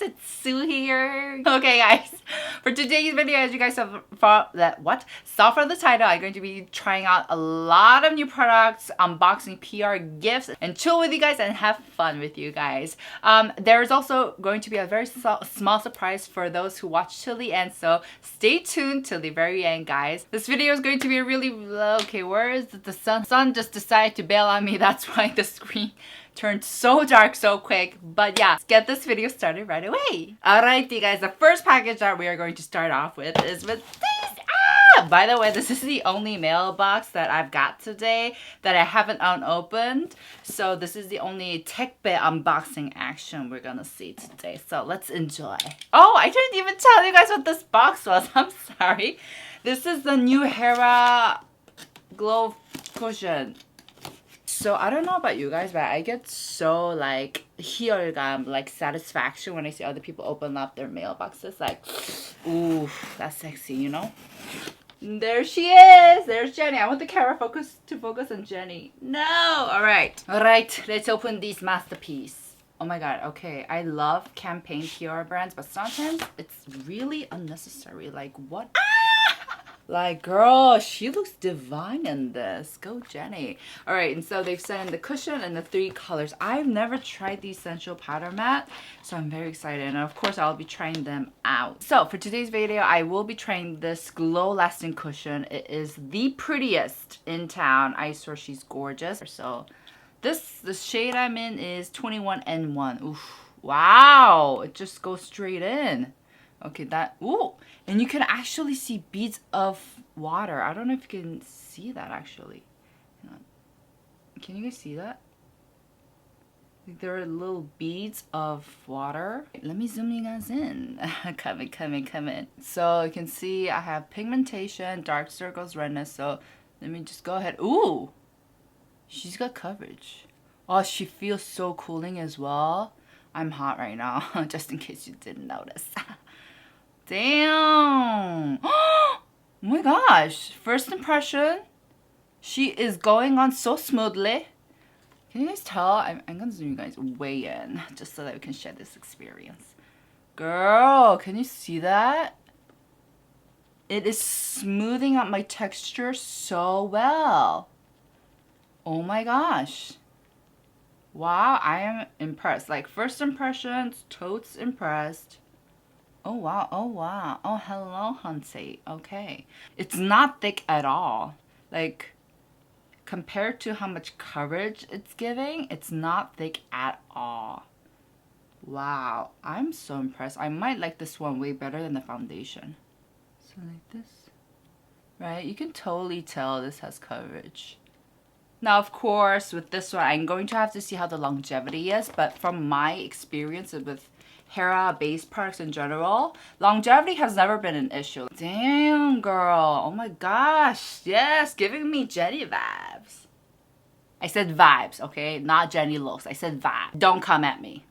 it's Sue here. Okay guys, for today's video, as you guys saw from the title, I'm going to be trying out a lot of new products, unboxing PR gifts, and chill with you guys and have fun with you guys. There's also going to be a very small surprise for those who watch till the end, so stay tuned till the very end, guys. This video is going to be a really, okay, where is the sun? Sun just decided to bail on me, that's why the screen turned so dark so quick. But yeah, let's get this video started right away. Alrighty guys, the first package that we are going to start off with is with this. By the way, this is the only mailbox that I've got today that I haven't unopened. So this is the only 택배 unboxing action we're gonna see today. So let's enjoy. Oh, I didn't even tell you guys what this box was. I'm sorry. This is the new Hera Glow Cushion. So I don't know about you guys, but I get so like 희열감, like satisfaction when I see other people open up their mailboxes. Like, ooh, that's sexy, you know? There she is. There's Jenny. I want the camera to focus on Jenny. No. All right. All right. Let's open this masterpiece. Oh my god. Okay. I love campaign PR brands, but sometimes it's really unnecessary. Like what? Like, girl, she looks divine in this. Go, Jenny. All right, and so they've sent in the cushion and the 3 colors. I've never tried the Sensual powder matte, so I'm very excited. And of course, I'll be trying them out. So for today's video, I will be trying this Glow Lasting Cushion. It is the prettiest in town. I swear she's gorgeous. So the shade I'm in is 21N1. Oof, wow, it just goes straight in. Okay, that, ooh, and you can actually see beads of water. I don't know if you can see that actually. Can you guys see that? Like there are little beads of water. Let me zoom you guys in. Come in. So you can see I have pigmentation, dark circles, redness. So let me just go ahead. Ooh, she's got coverage. Oh, she feels so cooling as well. I'm hot right now, just in case you didn't notice. Damn! Oh my gosh! First impression, she is going on so smoothly. Can you guys tell? I'm gonna zoom you guys way in just so that we can share this experience. Girl, can you see that? It is smoothing out my texture so well. Oh my gosh. Wow, I am impressed. Like first impressions, totes impressed. Oh wow, oh wow, oh hello Hunty, okay. It's not thick at all. Like, compared to how much coverage it's giving, it's not thick at all. Wow, I'm so impressed. I might like this one way better than the foundation. So like this, right? You can totally tell this has coverage. Now, of course, with this one, I'm going to have to see how the longevity is, but from my experience with Hera base products in general, longevity has never been an issue. Damn, girl. Oh my gosh. Yes, giving me Jenny vibes. I said vibes, okay? Not Jenny looks. I said vibe. Don't come at me.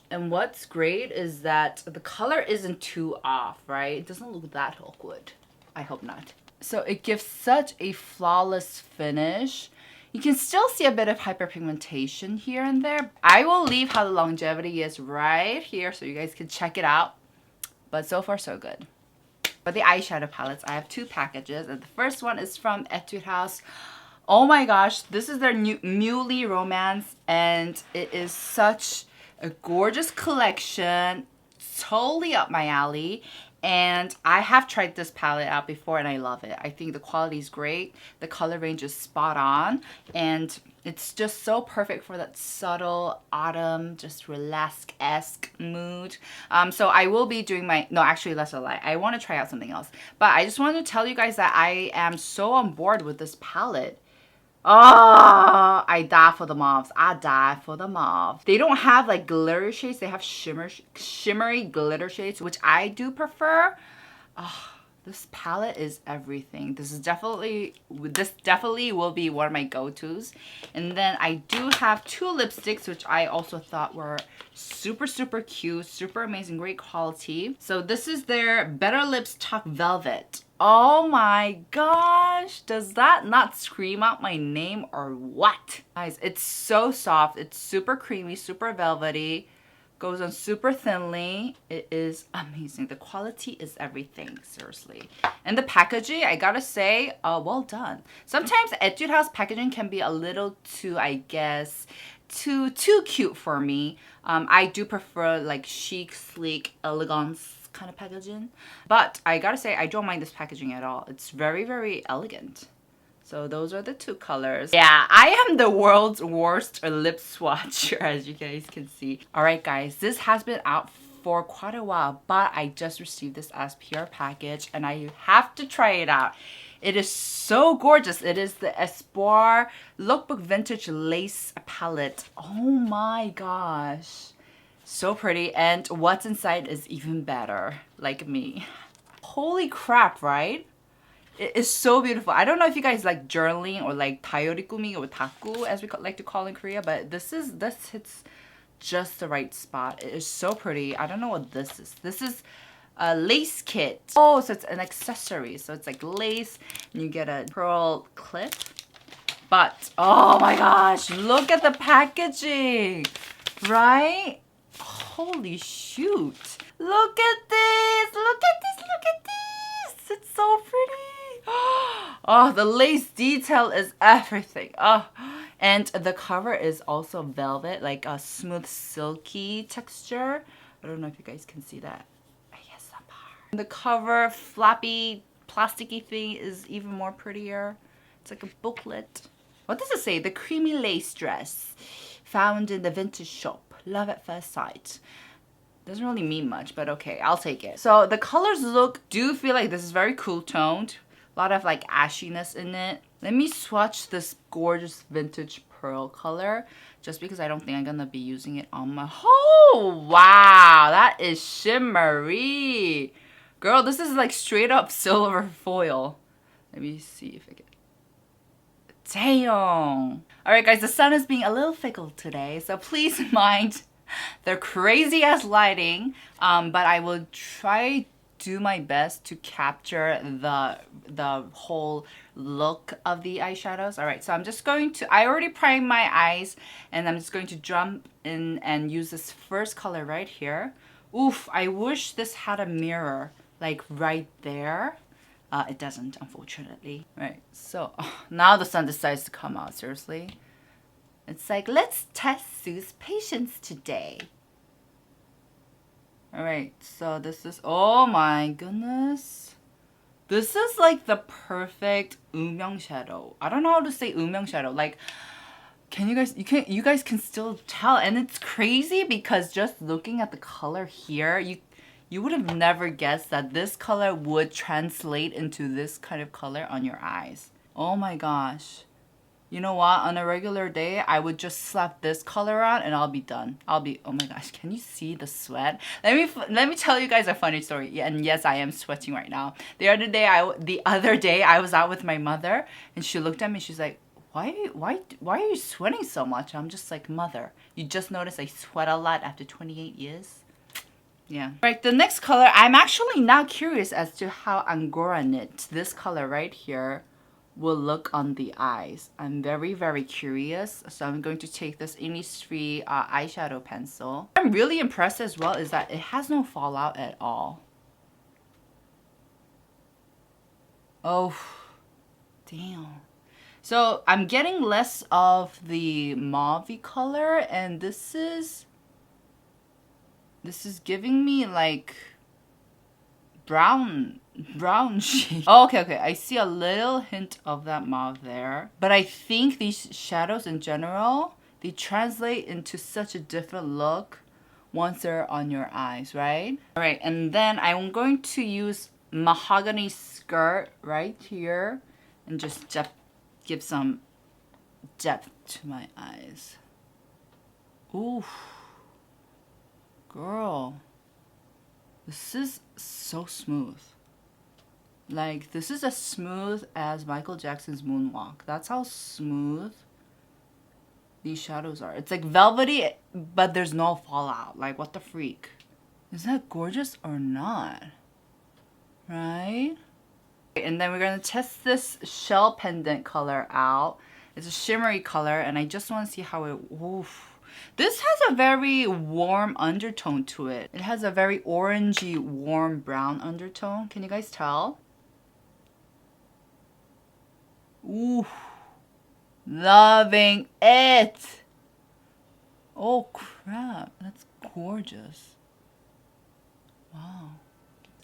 And what's great is that the color isn't too off, right? It doesn't look that awkward. I hope not. So it gives such a flawless finish. You can still see a bit of hyperpigmentation here and there. I will leave how the longevity is right here so you guys can check it out. But so far, so good. But the eyeshadow palettes, I have 2 packages. And the first one is from Etude House. Oh my gosh, this is their new Muhly Romance. And it is such a gorgeous collection. Totally up my alley. And I have tried this palette out before and I love it. I think the quality is great. The color range is spot on. And it's just so perfect for that subtle autumn, just relax-esque mood. So I will be doing my, no, actually that's a lie. I want to try out something else. But I just wanted to tell you guys that I am so on board with this palette. Oh, I die for the mauves. I die for the mauve. They don't have like glitter shades. They have shimmery glitter shades, which I do prefer. Oh, this palette is everything. This definitely will be one of my go-tos. And then I do have 2 lipsticks, which I also thought were super cute, super amazing, great quality. So this is their Better Lips Talk Velvet. Oh my gosh, does that not scream out my name or what? Guys, it's so soft, it's super creamy, super velvety. Goes on super thinly. It is amazing. The quality is everything, seriously. And the packaging, I gotta say, well done. Sometimes Etude House packaging can be a little too, I guess, too cute for me. I do prefer like chic, sleek, elegance kind of packaging. But I gotta say, I don't mind this packaging at all. It's very, very elegant. So those are the two colors. Yeah, I am the world's worst lip swatcher, as you guys can see. Alright guys, this has been out for quite a while, but I just received this as PR package and I have to try it out. It is so gorgeous. It is the Espoir Lookbook Vintage Lace Palette. Oh my gosh. So pretty, and what's inside is even better, like me. Holy crap, right? It is so beautiful. I don't know if you guys like journaling or like 다이어리 꾸미기 or 다꾸 as we like to call in Korea, but this hits just the right spot. It is so pretty. I don't know what this is. This is a lace kit. Oh, so it's an accessory. So it's like lace and you get a pearl clip. But oh my gosh, look at the packaging, right? Holy shoot. Look at this. Look at this. Look at this. It's so pretty. Oh, the lace detail is everything. Oh, and the cover is also velvet, like a smooth, silky texture. I don't know if you guys can see that. Yes, the cover, flappy, plasticky thing is even more prettier. It's like a booklet. What does it say? The creamy lace dress found in the vintage shop. Love at first sight. Doesn't really mean much, but okay, I'll take it. So the colors do feel like this is very cool toned. A lot of like ashiness in it. Let me swatch this gorgeous vintage pearl color just because I don't think I'm gonna be using it on my... Oh, wow, that is shimmery. Girl, this is like straight up silver foil. Let me see if I can... Damn. Alright guys, the sun is being a little fickle today, so please mind the crazy ass lighting, but I will try do my best to capture the whole look of the eyeshadows. All right, so I'm just going to, I already primed my eyes and I'm just going to jump in and use this first color right here. Oof, I wish this had a mirror like right there. It doesn't, unfortunately. Right, so now the sun decides to come out, seriously. It's like, let's test Sue's patience today. Alright, so this is, oh my goodness. This is like the perfect 음영 shadow. I don't know how to say 음영 shadow. Like, can you guys, you guys can still tell. And it's crazy because just looking at the color here, you would have never guessed that this color would translate into this kind of color on your eyes. Oh my gosh. You know what? On a regular day, I would just slap this color on and I'll be done. I'll be, oh my gosh, can you see the sweat? Let me tell you guys a funny story. Yeah, and yes, I am sweating right now. The other day I was out with my mother and she looked at me, she's like, why are you sweating so much? I'm just like, mother, you just noticed I sweat a lot after 28 years? Yeah. Right, the next color, I'm actually now curious as to how Angora knit, this color right here, will look on the eyes. I'm very, very curious. So I'm going to take this Innisfree eyeshadow pencil. I'm really impressed as well is that it has no fallout at all. Oh, damn. So I'm getting less of the mauve color, and this is giving me like brown shade. Oh, okay, I see a little hint of that mauve there. But I think these shadows in general, they translate into such a different look once they're on your eyes, right? All right, and then I'm going to use mahogany skirt right here and just give some depth to my eyes. Ooh, girl, this is so smooth. Like, this is as smooth as Michael Jackson's Moonwalk. That's how smooth these shadows are. It's like velvety, but there's no fallout. Like, what the freak? Is that gorgeous or not? Right? And then we're gonna test this shell pendant color out. It's a shimmery color, and I just want to see how it, oof. This has a very warm undertone to it. It has a very orangey, warm brown undertone. Can you guys tell? Ooh, loving it. Oh crap, that's gorgeous. Wow.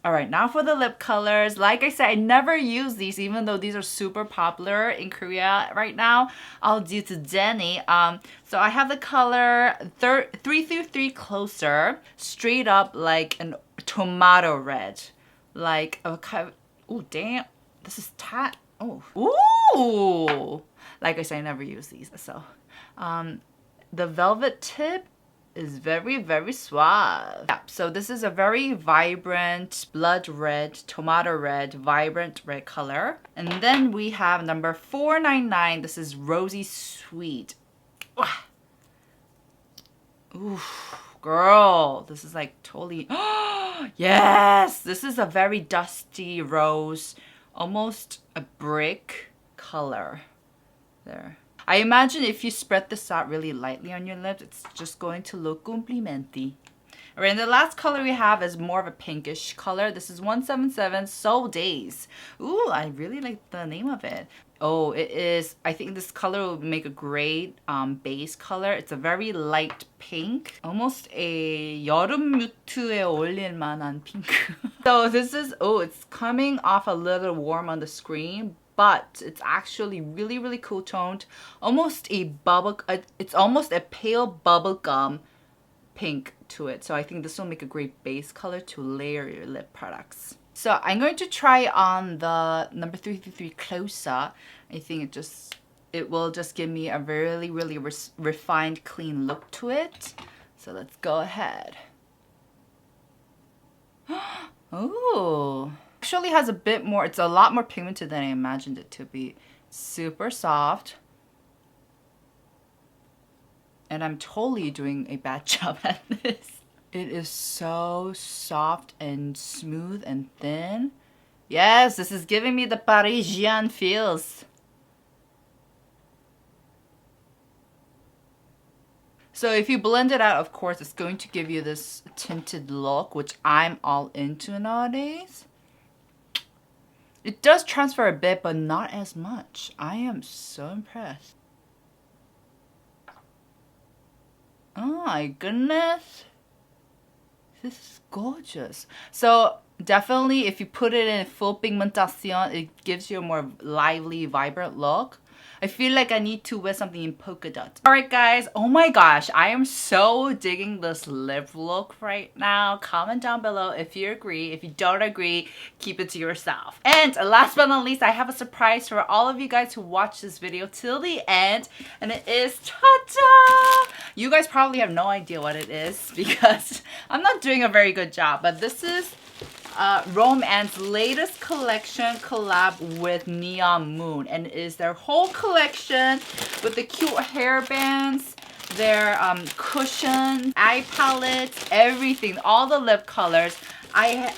All right, now for the lip colors. Like I said, I never use these, even though these are super popular in Korea right now. I'll do to Jenny. So I have the color 333 Closer, straight up like an tomato red, like a kind of, oh damn, this is oh, ooh. Like I said, I never use these. So, the velvet tip is very, very suave. Yeah, so this is a very vibrant blood red, tomato red, vibrant red color. And then we have number 499. This is Rosy Sweet. Ooh, girl, this is like totally, yes, this is a very dusty rose, almost a brick color there. I imagine if you spread this out really lightly on your lips, it's just going to look complimenty. Alright, and the last color we have is more of a pinkish color. This is 177 Soul Days. Ooh, I really like the name of it. Oh, it is, I think this color will make a great base color. It's a very light pink. Almost a 여름 뮤트에 어울릴 만한 핑크. So this is, oh, it's coming off a little warm on the screen, but it's actually really, really cool toned. Almost a bubble, it's almost a pale bubblegum pink to it. So I think this will make a great base color to layer your lip products. So I'm going to try on the number 333 Closer. I think it will just give me a really, really refined, clean look to it. So let's go ahead. Oh. Actually has a bit more, it's a lot more pigmented than I imagined it to be. Super soft. And I'm totally doing a bad job at this. It is so soft and smooth and thin. Yes, this is giving me the Parisian feels. So if you blend it out, of course, it's going to give you this tinted look, which I'm all into nowadays. It does transfer a bit, but not as much. I am so impressed. Oh my goodness. This is gorgeous. So definitely if you put it in full pigmentation, it gives you a more lively, vibrant look. I feel like I need to wear something in polka dot. Alright guys, oh my gosh, I am so digging this lip look right now. Comment down below if you agree. If you don't agree, keep it to yourself. And last but not least, I have a surprise for all of you guys who watch this video till the end. And it is, ta-da! You guys probably have no idea what it is because I'm not doing a very good job. But this is Romance latest collection collab with Neon Moon, and it is their whole collection with the cute hair bands, their cushion, eye palettes, everything, all the lip colors. I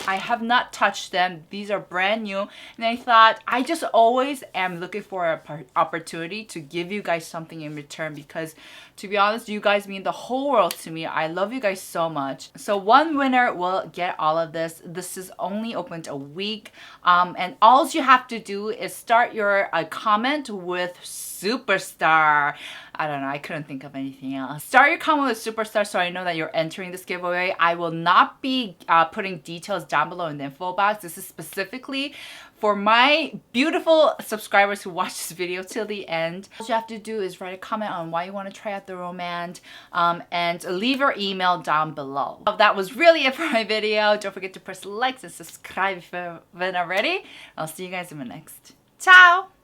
have not touched them. These are brand new, and I thought I just always am looking for an opportunity to give you guys something in return because, to be honest, you guys mean the whole world to me. I love you guys so much. So one winner will get all of this. This is only open a week, and all you have to do is start your comment with Superstar. I don't know, I couldn't think of anything else. Start your comment with Superstar so I know that you're entering this giveaway. I will not be putting details down below in the info box. This is specifically for my beautiful subscribers who watch this video till the end. All you have to do is write a comment on why you want to try out the Romance and leave your email down below. That was really it for my video. Don't forget to press like and subscribe if you haven't already. I'll see you guys in the next. Ciao!